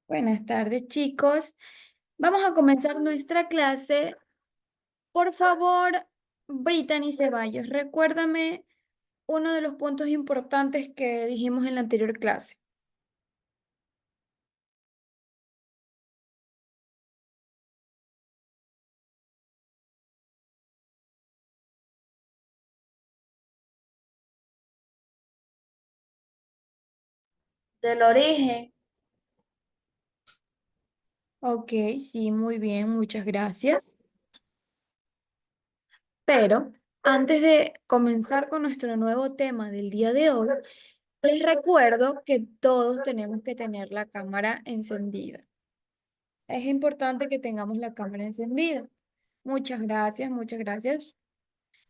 Buenas tardes, chicos. Vamos a comenzar nuestra clase. Por favor, Brittany Ceballos, recuérdame uno de los puntos importantes que dijimos en la anterior clase. Del origen. Ok, sí, muy bien, muchas gracias. Pero antes de comenzar con nuestro nuevo tema del día de hoy, les recuerdo que todos tenemos que tener la cámara encendida. Es importante que tengamos la cámara encendida. Muchas gracias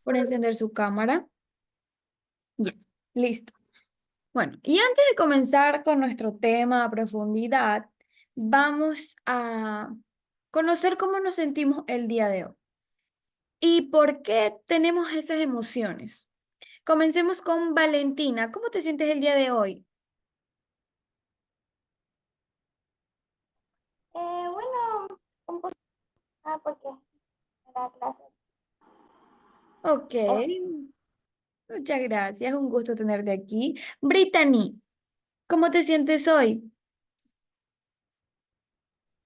por encender su cámara. Ya, listo. Bueno, y antes de comenzar con nuestro tema a profundidad, vamos a conocer cómo nos sentimos el día de hoy y por qué tenemos esas emociones. Comencemos con Valentina. ¿Cómo te sientes el día de hoy? Bueno, un poco, porque la clase. Ok, Oh, muchas gracias. Un gusto tenerte aquí. Brittany, ¿cómo te sientes hoy?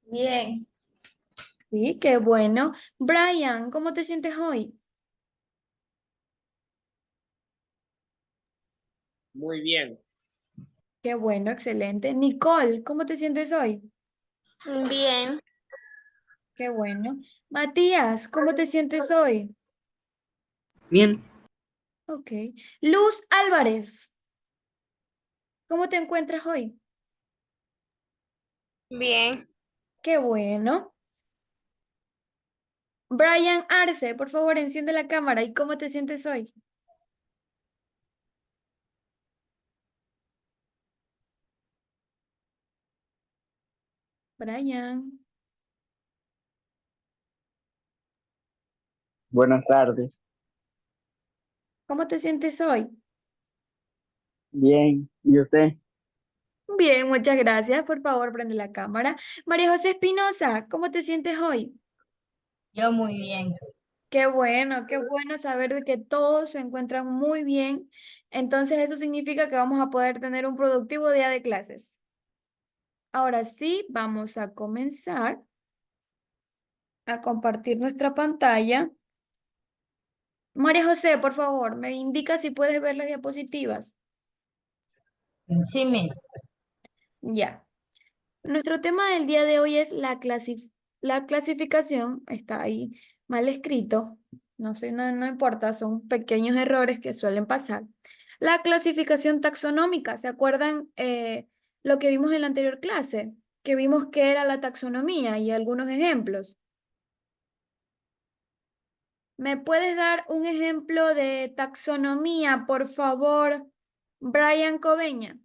bien, Sí, qué bueno. Brian, ¿cómo te sientes hoy? Muy bien, Qué bueno, excelente. Nicole, ¿cómo te sientes hoy? bien, Qué bueno. Matías, ¿cómo te sientes hoy? Bien, Ok. Luz Álvarez, ¿cómo te encuentras hoy? bien. Qué bueno. Brian Arce, por favor, enciende la cámara. ¿Y cómo te sientes hoy? Brian, buenas tardes. ¿cómo te sientes hoy? Bien, ¿y usted? Bien, muchas gracias. Por favor, prende la cámara. María José Espinosa, ¿cómo te sientes hoy? Yo muy bien. Qué bueno saber de que todos se encuentran muy bien. Entonces eso significa que vamos a poder tener un productivo día de clases. Ahora sí, vamos a comenzar a compartir nuestra pantalla. María José, por favor, me indica si puedes ver las diapositivas. Sí, Miss. Ya. Nuestro tema del día de hoy es la clasificación. Está ahí mal escrito. No sé, no importa, son pequeños errores que suelen pasar. La clasificación taxonómica, ¿se acuerdan lo que vimos en la anterior clase? Que vimos que era la taxonomía y algunos ejemplos. ¿Me puedes dar un ejemplo de taxonomía, por favor, Brian Coveña?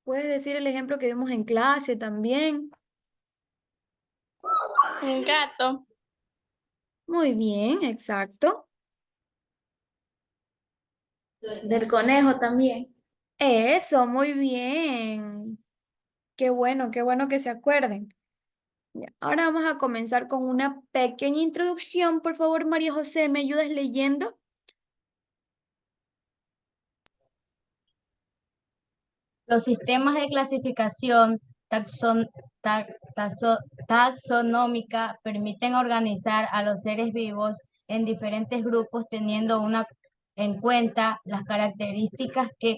¿Puedes decir el ejemplo que vimos en clase también? Un gato. Muy bien, exacto. Del conejo también. Eso, muy bien. Qué bueno que se acuerden. Ya, ahora vamos a comenzar con una pequeña introducción. Por favor, María José, ¿me ayudas leyendo? Los sistemas de clasificación taxonómica permiten organizar a los seres vivos en diferentes grupos teniendo en cuenta las características que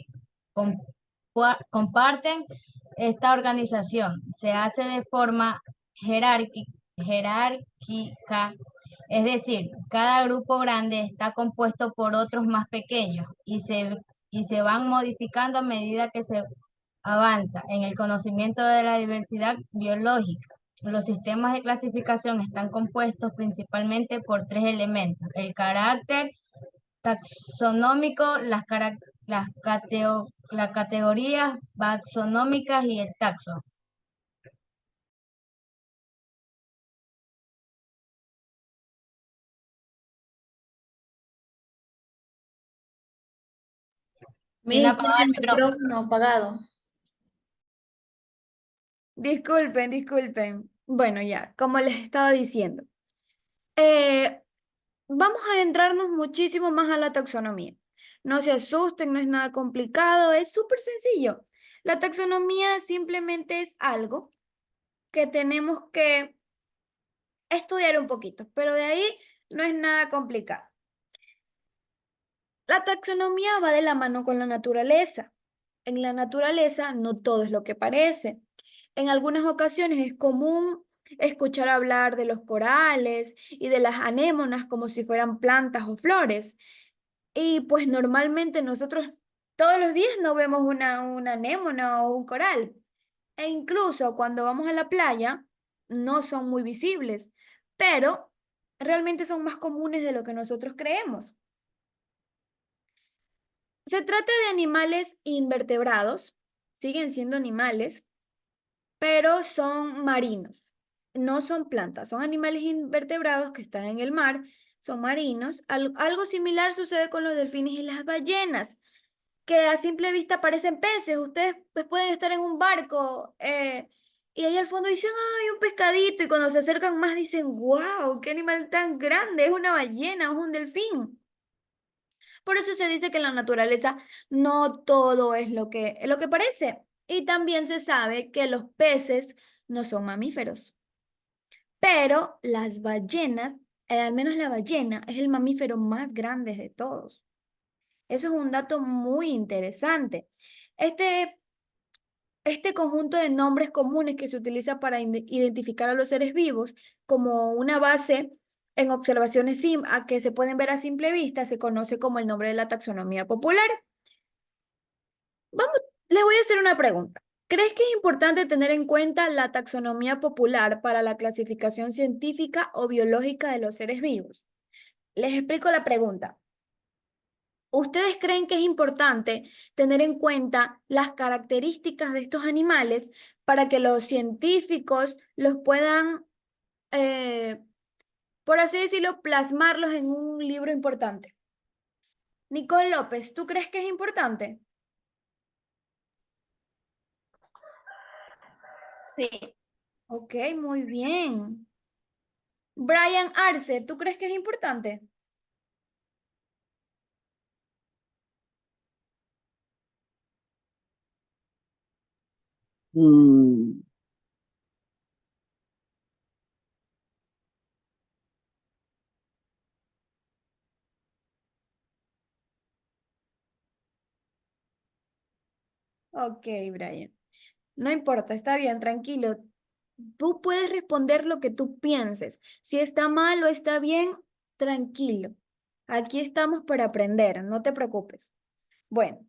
comparten esta organización. Se hace de forma jerárquica, es decir, cada grupo grande está compuesto por otros más pequeños y se van modificando a medida que se avanza en el conocimiento de la diversidad biológica. Los sistemas de clasificación están compuestos principalmente por tres elementos: el carácter taxonómico, las categorías taxonómicas y el taxon. Sin Mi, apagar tiene el el micrófono. micrófono apagado. Disculpen, disculpen. Bueno, ya, como les estaba diciendo, eh, vamos a adentrarnos muchísimo más a la taxonomía. No se asusten, no es nada complicado, es súper sencillo. La taxonomía simplemente es algo que tenemos que estudiar un poquito, pero de ahí no es nada complicado. La taxonomía va de la mano con la naturaleza. En la naturaleza no todo es lo que parece. En algunas ocasiones es común escuchar hablar de los corales y de las anémonas como si fueran plantas o flores. Y pues normalmente nosotros todos los días no vemos una anémona o un coral. E incluso cuando vamos a la playa no son muy visibles, pero realmente son más comunes de lo que nosotros creemos. Se trata de animales invertebrados, siguen siendo animales, pero son marinos. No son plantas, son animales invertebrados que están en el mar, son marinos. Algo similar sucede con los delfines y las ballenas, que a simple vista parecen peces. Ustedes pues, pueden estar en un barco y ahí al fondo dicen, ¡ay, un pescadito! Y cuando se acercan más dicen, ¡wow! ¡Qué animal tan grande! Es una ballena, es un delfín. Por eso se dice que en la naturaleza no todo es lo que parece. Y también se sabe que los peces no son mamíferos. Pero las ballenas, al menos la ballena, es el mamífero más grande de todos. Eso es un dato muy interesante. Este, este conjunto de nombres comunes que se utiliza para identificar a los seres vivos como una base en observaciones a que se pueden ver a simple vista se conoce como el nombre de la taxonomía popular. Vamos, les voy a hacer una pregunta. ¿Crees que es importante tener en cuenta la taxonomía popular para la clasificación científica o biológica de los seres vivos? Les explico la pregunta. ¿Ustedes creen que es importante tener en cuenta las características de estos animales para que los científicos los puedan, eh, por así decirlo, plasmarlos en un libro importante? Nicole López, ¿tú crees que es importante? Sí, Ok, muy bien. Brian Arce, ¿tú crees que es importante? Mm, Ok, Brian. No importa, está bien, tranquilo. Tú puedes responder lo que tú pienses. Si está mal o está bien, tranquilo. Aquí estamos para aprender, no te preocupes. Bueno,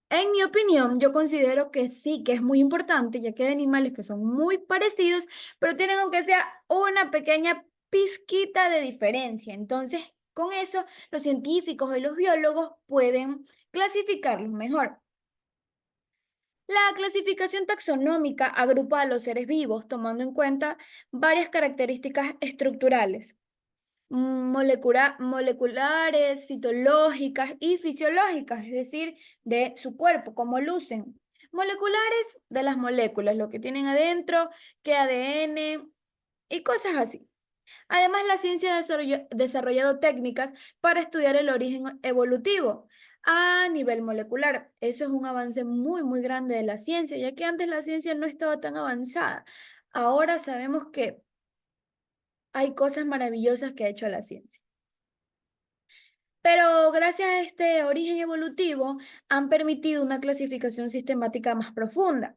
en mi opinión, yo considero que sí, que es muy importante, ya que hay animales que son muy parecidos, pero tienen aunque sea una pequeña pizquita de diferencia. Entonces, con eso, los científicos y los biólogos pueden clasificarlos mejor. La clasificación taxonómica agrupa a los seres vivos tomando en cuenta varias características estructurales, moleculares, citológicas y fisiológicas, es decir, de su cuerpo, cómo lucen. Moleculares de las moléculas, lo que tienen adentro, qué ADN y cosas así. Además, la ciencia ha desarrollado técnicas para estudiar el origen evolutivo a nivel molecular. Eso es un avance muy, muy grande de la ciencia, ya que antes la ciencia no estaba tan avanzada. Ahora sabemos que hay cosas maravillosas que ha hecho la ciencia. Pero gracias a este origen evolutivo han permitido una clasificación sistemática más profunda.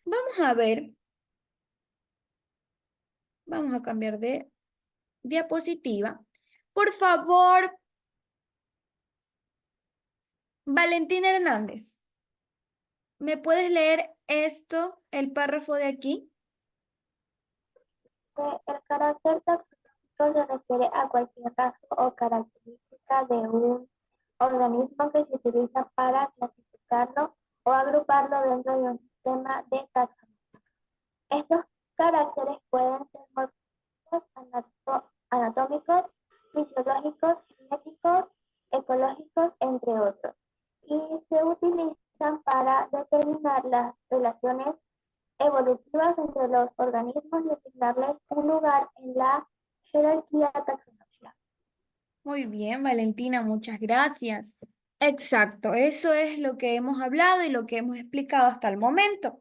Vamos a ver, vamos a cambiar de diapositiva. Por favor, Valentina Hernández. ¿Me puedes leer esto, el párrafo de aquí? El carácter taxonómico se refiere a cualquier rasgo o característica de un organismo que se utiliza para clasificarlo o agruparlo dentro de un sistema de taxonomía. Estos caracteres pueden ser morfológicos, anatómicos, fisiológicos, genéticos, ecológicos, entre otros. y se utilizan para determinar las relaciones evolutivas entre los organismos y asignarles un lugar en la jerarquía taxonómica. Muy bien, Valentina, muchas gracias. Exacto, eso es lo que hemos hablado y lo que hemos explicado hasta el momento.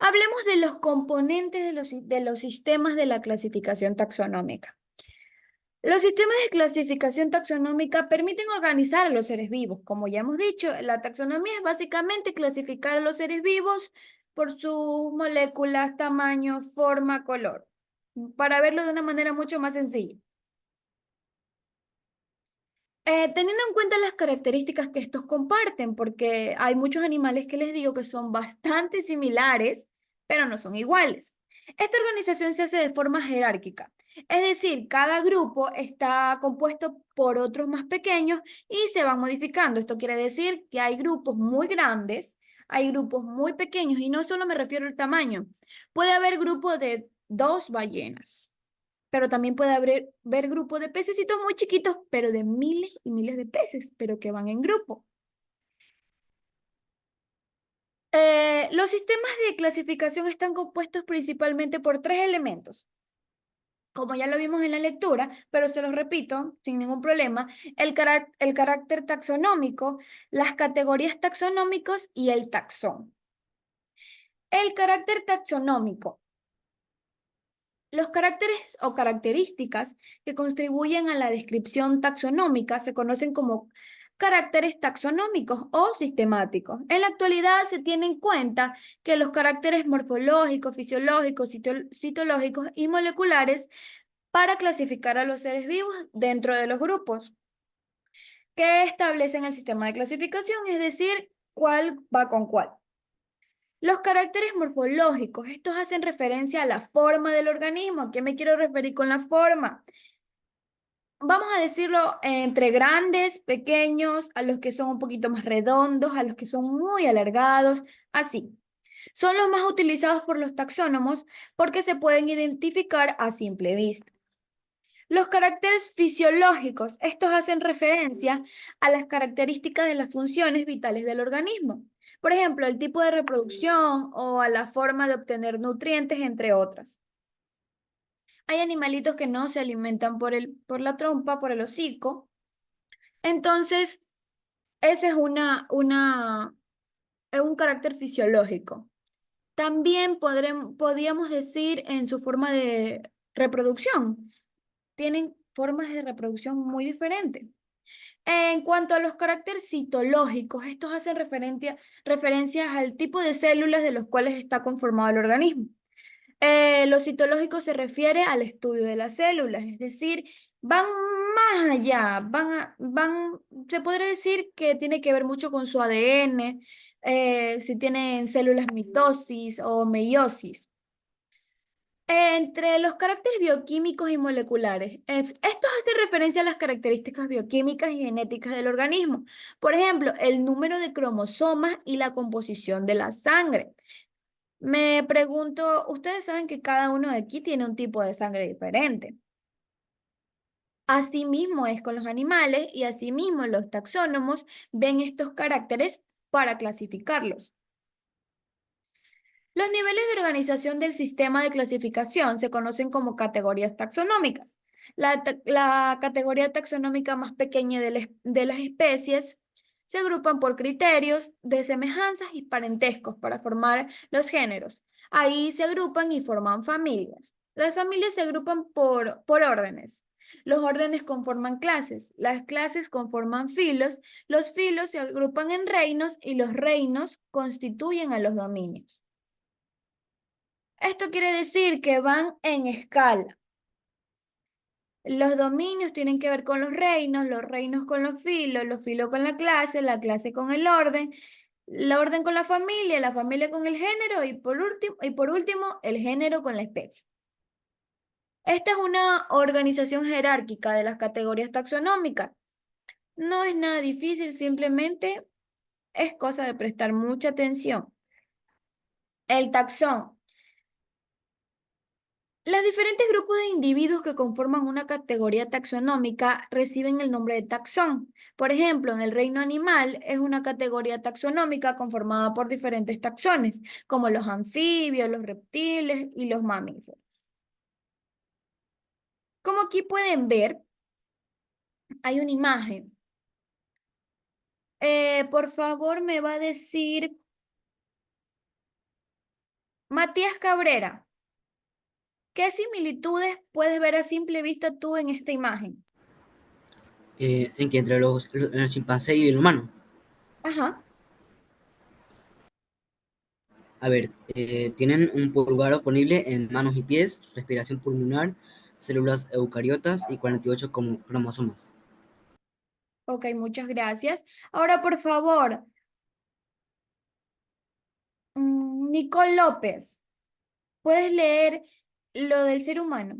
Hablemos de los componentes de los sistemas de la clasificación taxonómica. Los sistemas de clasificación taxonómica permiten organizar a los seres vivos. Como ya hemos dicho, la taxonomía es básicamente clasificar a los seres vivos por sus moléculas, tamaño, forma, color, para verlo de una manera mucho más sencilla. Teniendo en cuenta las características que estos comparten, porque hay muchos animales que les digo que son bastante similares, pero no son iguales. Esta organización se hace de forma jerárquica, es decir, cada grupo está compuesto por otros más pequeños y se van modificando. Esto quiere decir que hay grupos muy grandes, hay grupos muy pequeños y no solo me refiero al tamaño. Puede haber grupos de 2 ballenas, pero también puede haber grupos de pececitos muy chiquitos, pero de miles y miles de peces, pero que van en grupo. Los sistemas de clasificación están compuestos principalmente por 3 elementos. Como ya lo vimos en la lectura, pero se los repito sin ningún problema, el carácter taxonómico, las categorías taxonómicos y el taxón. El carácter taxonómico. Los caracteres o características que contribuyen a la descripción taxonómica se conocen como caracteres taxonómicos o sistemáticos. En la actualidad se tiene en cuenta que los caracteres morfológicos, fisiológicos, citológicos y moleculares para clasificar a los seres vivos dentro de los grupos que establecen el sistema de clasificación, es decir, cuál va con cuál. Los caracteres morfológicos, estos hacen referencia a la forma del organismo. ¿A qué me quiero referir con la forma? Vamos a decirlo entre grandes, pequeños, a los que son un poquito más redondos, a los que son muy alargados, así. Son los más utilizados por los taxónomos porque se pueden identificar a simple vista. Los caracteres fisiológicos, estos hacen referencia a las características de las funciones vitales del organismo. Por ejemplo, el tipo de reproducción o a la forma de obtener nutrientes, entre otras. Hay animalitos que no se alimentan por la trompa, por el hocico. Entonces, ese es un carácter fisiológico. También podríamos decir en su forma de reproducción. Tienen formas de reproducción muy diferentes. En cuanto a los caracteres citológicos, estos hacen referencias al tipo de células de los cuales está conformado el organismo. Lo citológico se refiere al estudio de las células, es decir, van más allá, se podría decir que tiene que ver mucho con su ADN, si tienen células mitosis o meiosis. Entre los caracteres bioquímicos y moleculares, estos hacen referencia a las características bioquímicas y genéticas del organismo. Por ejemplo, el número de cromosomas y la composición de la sangre. Me pregunto, ustedes saben que cada uno de aquí tiene un tipo de sangre diferente. Asimismo es con los animales y asimismo los taxónomos ven estos caracteres para clasificarlos. Los niveles de organización del sistema de clasificación se conocen como categorías taxonómicas. La categoría taxonómica más pequeña de las especies se agrupan por criterios de semejanzas y parentescos para formar los géneros. Ahí se agrupan y forman familias. Las familias se agrupan por órdenes. Los órdenes conforman clases, las clases conforman filos, los filos se agrupan en reinos y los reinos constituyen a los dominios. Esto quiere decir que van en escala. Los dominios tienen que ver con los reinos con los filos con la clase con el orden con la familia con el género y por último, el género con la especie. Esta es una organización jerárquica de las categorías taxonómicas. No es nada difícil, simplemente es cosa de prestar mucha atención. El taxón. Los diferentes grupos de individuos que conforman una categoría taxonómica reciben el nombre de taxón. Por ejemplo, en el reino animal es una categoría taxonómica conformada por diferentes taxones, como los anfibios, los reptiles y los mamíferos. Como aquí pueden ver, hay una imagen. Por favor, me va a decir Matías Cabrera, ¿qué similitudes puedes ver a simple vista tú en esta imagen? En que entre el chimpancé y el humano. Ajá. A ver, tienen un pulgar oponible en manos y pies, respiración pulmonar, células eucariotas y 48 cromosomas. Ok, muchas gracias. Ahora, por favor, Nicole López, ¿puedes leer lo del ser humano?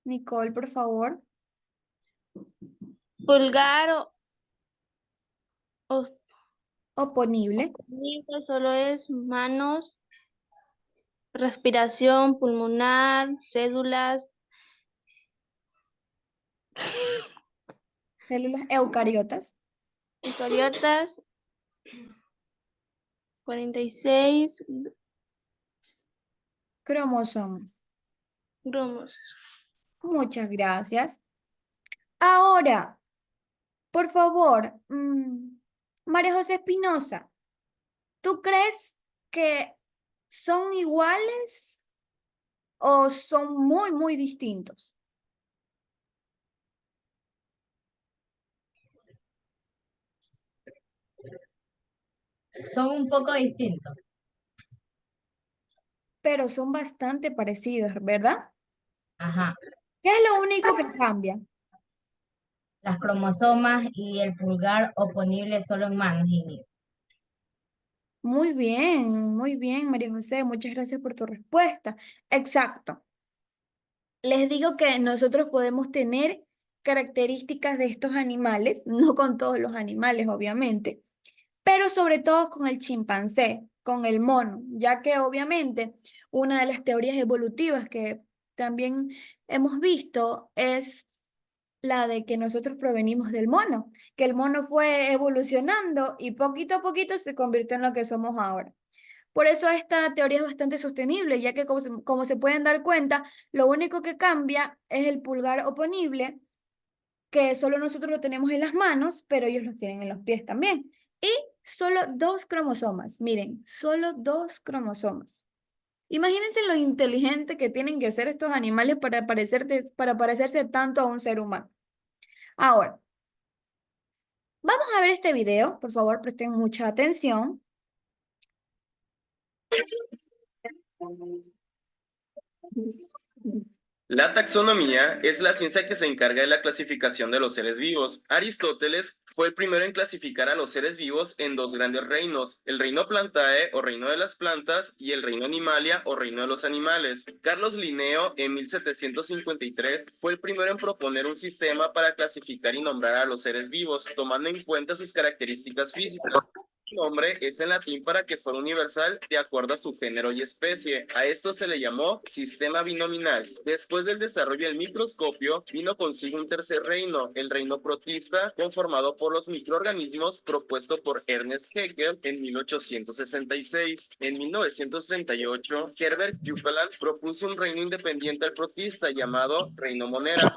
Nicole, por favor. Pulgar o Oponible. oponible solo es manos, respiración pulmonar, cédulas, Células eucariotas. eucariotas, 46 Cromosomas. grumos. Muchas gracias. Ahora, por favor, María José Espinosa, ¿tú crees que son iguales o son muy, muy distintos? Son un poco distintos. Pero son bastante parecidos, ¿verdad? Ajá. ¿Qué es lo único que cambia? Las cromosomas y el pulgar oponible solo en manos y Muy bien, María José, muchas gracias por tu respuesta. Exacto. Les digo que nosotros podemos tener características de estos animales, no con todos los animales, obviamente, pero sobre todo con el chimpancé, con el mono, ya que obviamente una de las teorías evolutivas que también hemos visto es la de que nosotros provenimos del mono, que el mono fue evolucionando y poquito a poquito se convirtió en lo que somos ahora. Por eso esta teoría es bastante sostenible, ya que como se pueden dar cuenta, lo único que cambia es el pulgar oponible, que solo nosotros lo tenemos en las manos, pero ellos lo tienen en los pies también. Y solo dos cromosomas, miren, solo dos cromosomas. Imagínense lo inteligente que tienen que ser estos animales para parecerse tanto a un ser humano. Ahora, vamos a ver este video, por favor, presten mucha atención. La taxonomía es la ciencia que se encarga de la clasificación de los seres vivos. Aristóteles fue el primero en clasificar a los seres vivos en dos grandes reinos, el reino Plantae o reino de las plantas y el reino Animalia o reino de los animales. Carlos Linneo en 1753 fue el primero en proponer un sistema para clasificar y nombrar a los seres vivos, tomando en cuenta sus características físicas. El nombre es en latín para que fuera universal de acuerdo a su género y especie. A esto se le llamó sistema binominal. Después del desarrollo del microscopio, vino consigo un tercer reino, el reino protista, conformado por los microorganismos propuesto por Ernest Haeckel en 1866. En 1968, Herbert Kuppelan propuso un reino independiente al protista llamado reino monera.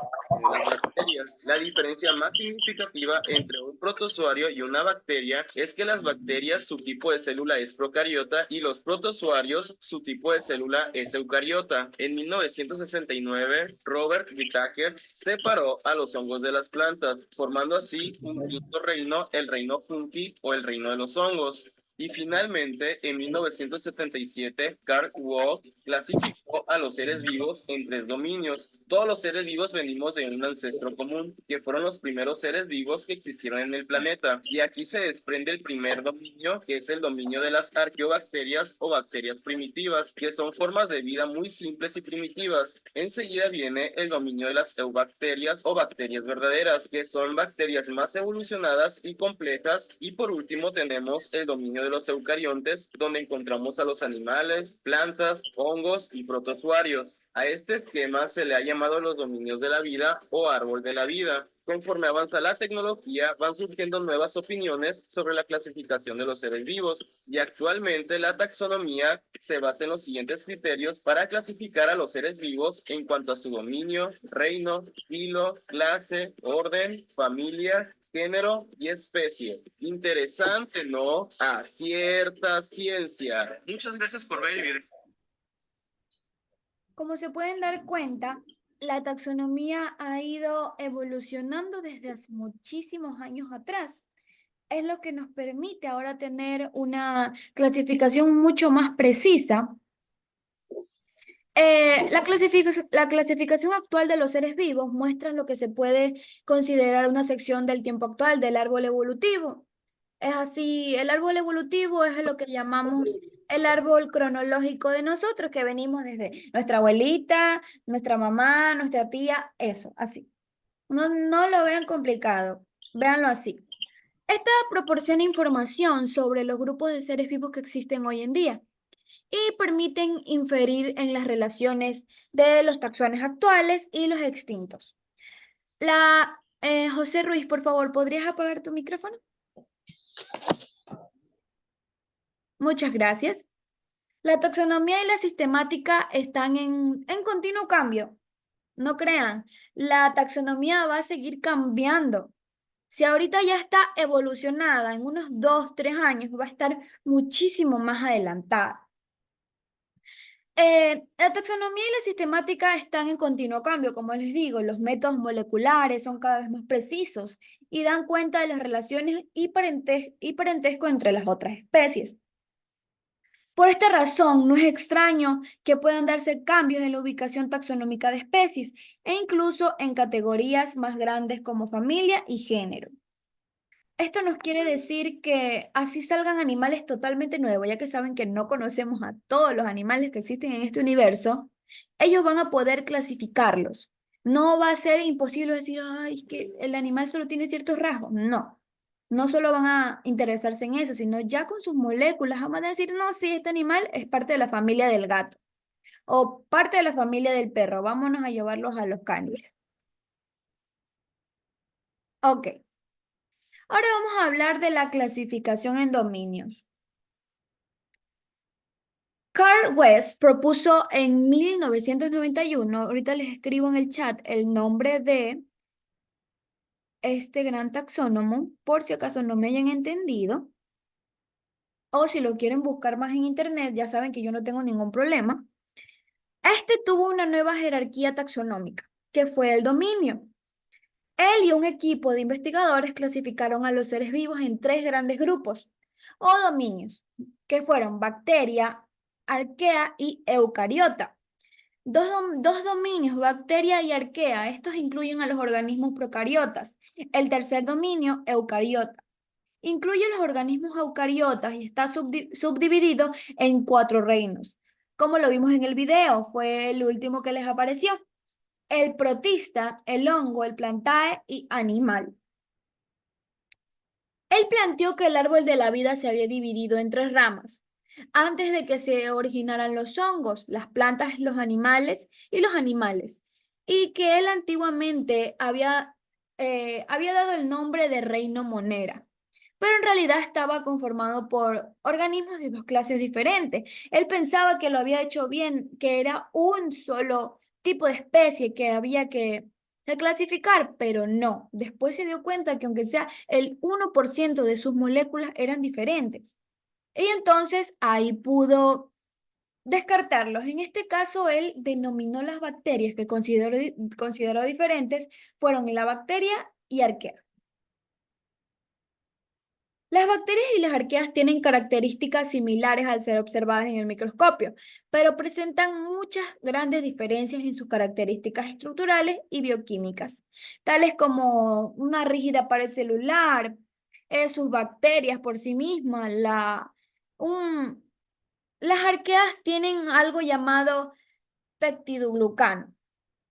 Las bacterias. La diferencia más significativa entre un protozoario y una bacteria es que las bacterias su tipo de célula es procariota y los protozoarios su tipo de célula es eucariota. En 1969, Robert Whittaker separó a los hongos de las plantas, formando así un quinto reino, el reino fungi o el reino de los hongos. Y finalmente, en 1977, Karl Wohl clasificó a los seres vivos en tres dominios: Todos los seres vivos venimos de un ancestro común, que fueron los primeros seres vivos que existieron en el planeta. Y aquí se desprende el primer dominio, que es el dominio de las arqueobacterias o bacterias primitivas, que son formas de vida muy simples y primitivas. Enseguida viene el dominio de las eubacterias o bacterias verdaderas, que son bacterias más evolucionadas y complejas. Y por último tenemos el dominio de los eucariontes, donde encontramos a los animales, plantas, hongos y protozoarios. A este esquema se le ha llamado los dominios de la vida o árbol de la vida. Conforme avanza la tecnología, van surgiendo nuevas opiniones sobre la clasificación de los seres vivos, y actualmente la taxonomía se basa en los siguientes criterios para clasificar a los seres vivos en cuanto a su dominio, reino, filo, clase, orden, familia, género y especie. Interesante, ¿no? A cierta ciencia. Muchas gracias por ver el video. Como se pueden dar cuenta, la taxonomía ha ido evolucionando desde hace muchísimos años atrás. Es lo que nos permite ahora tener una clasificación mucho más precisa. La clasificación actual de los seres vivos muestra lo que se puede considerar una sección del tiempo actual del árbol evolutivo. Es así, el árbol evolutivo es lo que llamamos el árbol cronológico de nosotros, que venimos desde nuestra abuelita, nuestra mamá, nuestra tía, eso, así. No lo vean complicado, véanlo así. Esta proporciona información sobre los grupos de seres vivos que existen hoy en día y permiten inferir en las relaciones de los taxones actuales y los extintos. José Ruiz, por favor, ¿podrías apagar tu micrófono? Muchas gracias. La taxonomía y la sistemática están en continuo cambio. No crean, la taxonomía va a seguir cambiando. Si ahorita ya está evolucionada, en unos 2, 3 años va a estar muchísimo más adelantada. La taxonomía y la sistemática están en continuo cambio, como les digo, los métodos moleculares son cada vez más precisos y dan cuenta de las relaciones y parentesco entre las otras especies. Por esta razón, no es extraño que puedan darse cambios en la ubicación taxonómica de especies e incluso en categorías más grandes como familia y género. Esto nos quiere decir que así salgan animales totalmente nuevos, ya que saben que no conocemos a todos los animales que existen en este universo, ellos van a poder clasificarlos. No va a ser imposible decir, ay, es que el animal solo tiene ciertos rasgos. No, no solo van a interesarse en eso, sino ya con sus moléculas van a decir, no, sí, este animal es parte de la familia del gato o parte de la familia del perro. Vámonos a llevarlos a los canis. Ok. Ahora vamos a hablar de la clasificación en dominios. Carl West propuso en 1991, ahorita les escribo en el chat el nombre de este gran taxónomo, por si acaso no me hayan entendido, o si lo quieren buscar más en internet, ya saben que yo no tengo ningún problema. Este tuvo una nueva jerarquía taxonómica, que fue el dominio. Él y un equipo de investigadores clasificaron a los seres vivos en 3 grandes grupos o dominios, que fueron bacteria, arquea y eucariota. Dos dominios, bacteria y arquea, estos incluyen a los organismos procariotas. El tercer dominio, eucariota, incluye los organismos eucariotas y está subdividido en 4 reinos. Como lo vimos en el video, fue el último que les apareció. El protista, el hongo, el plantae y animal. Él planteó que el árbol de la vida se había dividido en 3 ramas, antes de que se originaran los hongos, las plantas, los animales, y que él antiguamente había dado el nombre de reino monera, pero en realidad estaba conformado por organismos de 2 clases diferentes. Él pensaba que lo había hecho bien, que era un solo tipo de especie que había que clasificar, pero no. Después se dio cuenta que aunque sea el 1% de sus moléculas eran diferentes. Y entonces ahí pudo descartarlos. En este caso, él denominó las bacterias que consideró diferentes, fueron la bacteria y arquea. Las bacterias y las arqueas tienen características similares al ser observadas en el microscopio, pero presentan muchas grandes diferencias en sus características estructurales y bioquímicas, tales como una rígida pared celular, sus bacterias por sí mismas. Las arqueas tienen algo llamado peptidoglucano.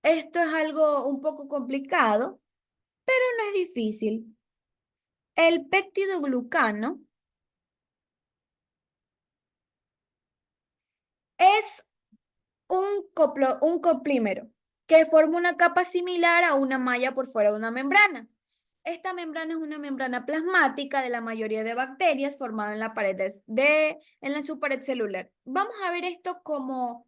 Esto es algo un poco complicado, pero no es difícil. El peptidoglucano es un coplímero que forma una capa similar a una malla por fuera de una membrana. Esta membrana es una membrana plasmática de la mayoría de bacterias formada en la pared en su pared celular. Vamos a ver esto como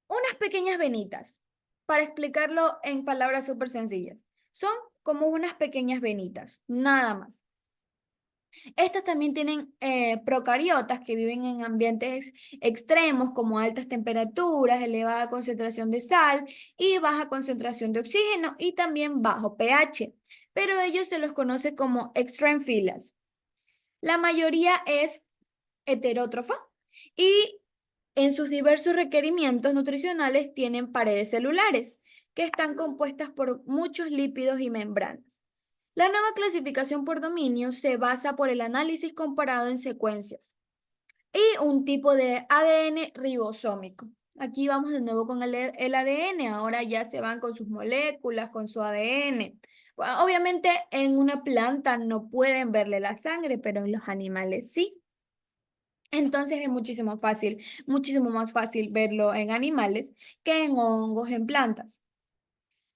unas pequeñas venitas, para explicarlo en palabras súper sencillas. Son como unas pequeñas venitas, nada más. Estas también tienen procariotas que viven en ambientes extremos como altas temperaturas, elevada concentración de sal y baja concentración de oxígeno y también bajo pH, pero ellos se los conoce como extraemfilas. La mayoría es heterótrofa y en sus diversos requerimientos nutricionales tienen paredes celulares que están compuestas por muchos lípidos y membranas. La nueva clasificación por dominio se basa por el análisis comparado en secuencias y un tipo de ADN ribosómico. Aquí vamos de nuevo con el ADN, ahora ya se van con sus moléculas, con su ADN. Bueno, obviamente en una planta no pueden verle la sangre, pero en los animales sí. Entonces es muchísimo más fácil verlo en animales que en hongos, en plantas.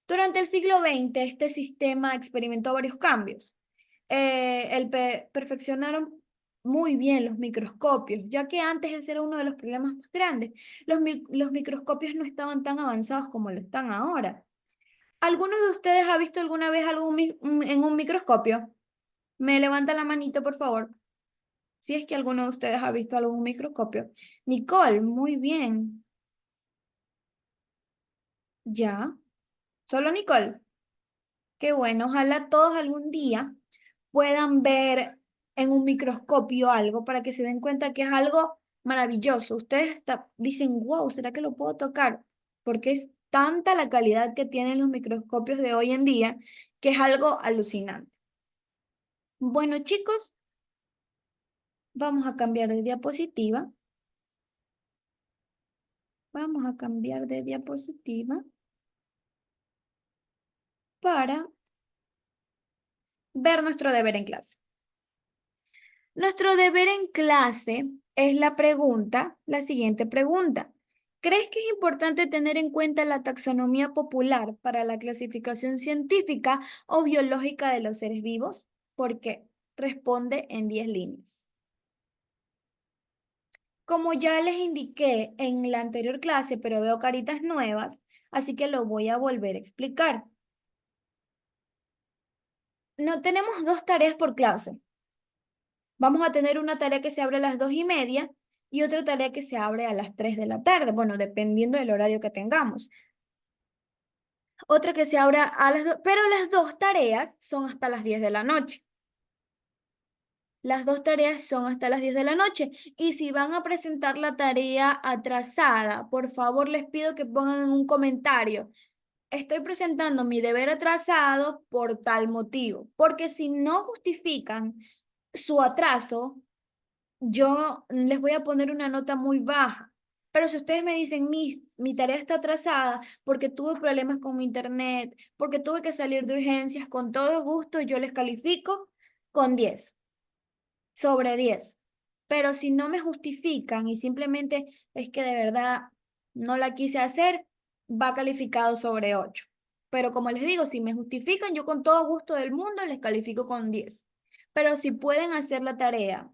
Durante el siglo XX, este sistema experimentó varios cambios. Perfeccionaron muy bien los microscopios, ya que antes ese era uno de los problemas más grandes. Los microscopios no estaban tan avanzados como lo están ahora. ¿Alguno de ustedes ha visto alguna vez en un microscopio? Me levanta la manito, por favor. Si es que alguno de ustedes ha visto algún microscopio. Nicole, muy bien. Ya. Solo Nicole. Qué bueno. Ojalá todos algún día puedan ver en un microscopio algo para que se den cuenta que es algo maravilloso. Ustedes dicen, wow, ¿será que lo puedo tocar? Porque es tanta la calidad que tienen los microscopios de hoy en día que es algo alucinante. Bueno, chicos, vamos a cambiar de diapositiva. Vamos a cambiar de diapositiva para ver nuestro deber en clase. Nuestro deber en clase es la siguiente pregunta. ¿Crees que es importante tener en cuenta la taxonomía popular para la clasificación científica o biológica de los seres vivos? ¿Por qué? Responde en 10 líneas. Como ya les indiqué en la anterior clase, pero veo caritas nuevas, así que lo voy a volver a explicar. No tenemos 2 tareas por clase. Vamos a tener una tarea que se abre a las 2:30 y otra tarea que se abre a las 3 de la tarde, bueno, dependiendo del horario que tengamos. Otra que se abre a las 2, pero las 2 tareas son hasta las 10 de la noche. Las 2 tareas son hasta las 10 de la noche. Y si van a presentar la tarea atrasada, por favor les pido que pongan en un comentario: estoy presentando mi deber atrasado por tal motivo. Porque si no justifican su atraso, yo les voy a poner una nota muy baja. Pero si ustedes me dicen, mi tarea está atrasada porque tuve problemas con mi internet, porque tuve que salir de urgencias, con todo gusto yo les califico con 10 sobre 10. Pero si no me justifican y simplemente es que de verdad no la quise hacer, va calificado sobre 8. Pero como les digo, si me justifican, yo con todo gusto del mundo les califico con 10. Pero si pueden hacer la tarea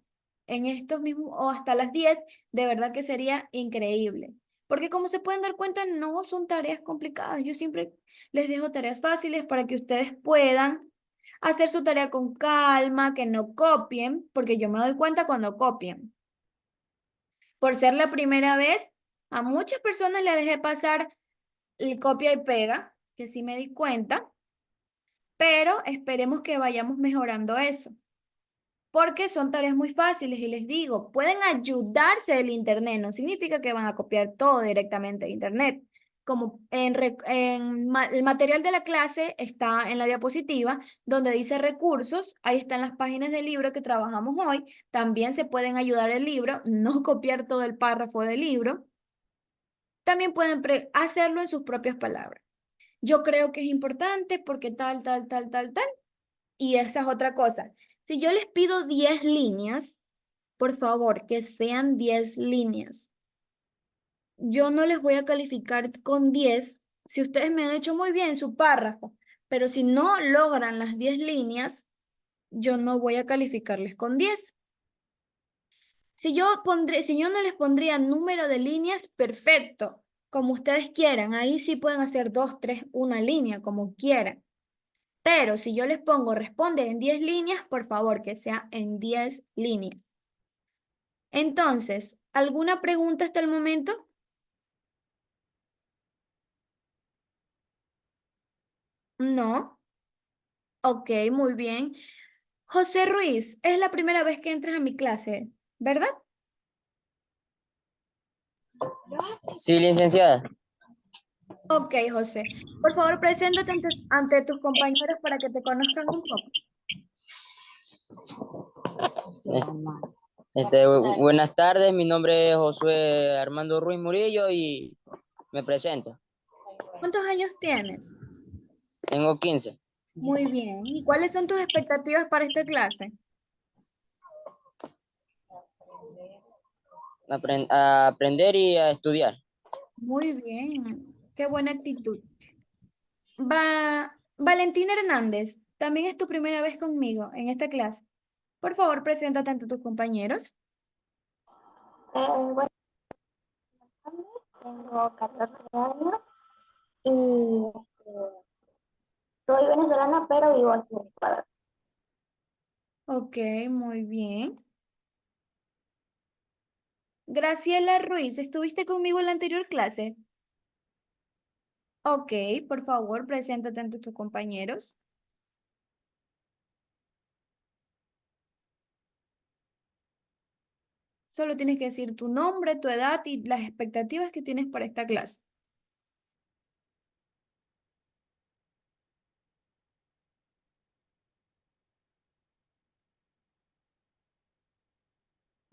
en estos mismos o hasta las 10, de verdad que sería increíble. Porque como se pueden dar cuenta, no son tareas complicadas. Yo siempre les dejo tareas fáciles para que ustedes puedan hacer su tarea con calma, que no copien, porque yo me doy cuenta cuando copian. Por ser la primera vez, a muchas personas le dejé pasar el copia y pega, que sí me di cuenta, pero esperemos que vayamos mejorando eso. porque son tareas muy fáciles y les digo, pueden ayudarse del internet, no significa que van a copiar todo directamente de internet. Como el material de la clase está en la diapositiva donde dice recursos, ahí están las páginas del libro que trabajamos hoy, también se pueden ayudar el libro, no copiar todo el párrafo del libro, también pueden hacerlo en sus propias palabras. Yo creo que es importante porque tal, y esa es otra cosa. Si yo les pido 10 líneas, por favor, que sean 10 líneas. Yo no les voy a calificar con 10 si ustedes me han hecho muy bien su párrafo, pero si no logran las 10 líneas, yo no voy a calificarles con 10. Si yo no les pondría número de líneas, perfecto, como ustedes quieran. Ahí sí pueden hacer 2, 3, una línea, como quieran. Pero si yo les pongo responde en 10 líneas, por favor, que sea en 10 líneas. Entonces, ¿alguna pregunta hasta el momento? No. Ok, muy bien. José Ruiz, es la primera vez que entras a mi clase, ¿verdad? Sí, licenciada. Ok, José. Por favor, preséntate ante tus compañeros para que te conozcan un poco. Buenas tardes, mi nombre es Josué Armando Ruiz Murillo y me presento. ¿Cuántos años tienes? Tengo 15. Muy bien. ¿Y cuáles son tus expectativas para esta clase? A aprender y a estudiar. Muy bien. Qué buena actitud. Valentín Hernández, también es tu primera vez conmigo en esta clase. Por favor, preséntate ante tus compañeros. Buenas tardes, tengo 14 años y soy venezolana, pero vivo aquí en Ecuador. Ok, muy bien. Graciela Ruiz, ¿estuviste conmigo en la anterior clase? Ok, por favor, preséntate ante tus compañeros. Solo tienes que decir tu nombre, tu edad y las expectativas que tienes para esta clase.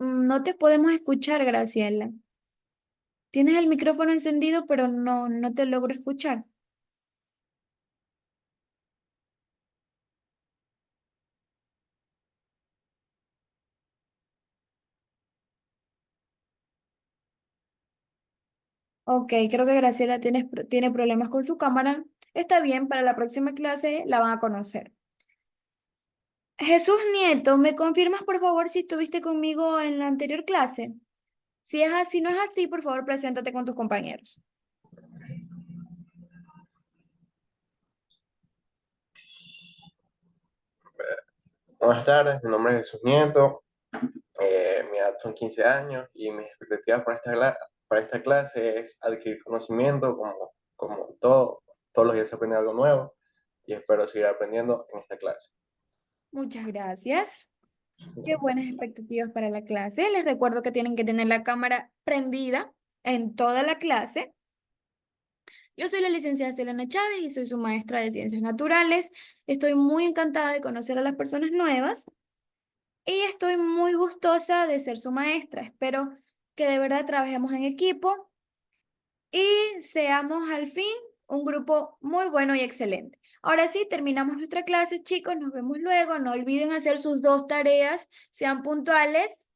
No te podemos escuchar, Graciela. Tienes el micrófono encendido, pero no te logro escuchar. Ok, creo que Graciela tiene problemas con su cámara. Está bien, para la próxima clase la van a conocer. Jesús Nieto, ¿me confirmas por favor si estuviste conmigo en la anterior clase? Si es así, no es así, por favor, preséntate con tus compañeros. Buenas tardes, mi nombre es Jesús Nieto, mi edad son 15 años y mis expectativas para esta clase es adquirir conocimiento como todos los días se aprende algo nuevo y espero seguir aprendiendo en esta clase. Muchas gracias. Qué buenas expectativas para la clase. Les recuerdo que tienen que tener la cámara prendida en toda la clase. Yo soy la licenciada Selena Chávez y soy su maestra de Ciencias Naturales. Estoy muy encantada de conocer a las personas nuevas y estoy muy gustosa de ser su maestra. Espero que de verdad trabajemos en equipo y seamos al fin un grupo muy bueno y excelente. Ahora sí, terminamos nuestra clase, chicos. Nos vemos luego. No olviden hacer sus 2 tareas. Sean puntuales.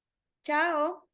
Chao.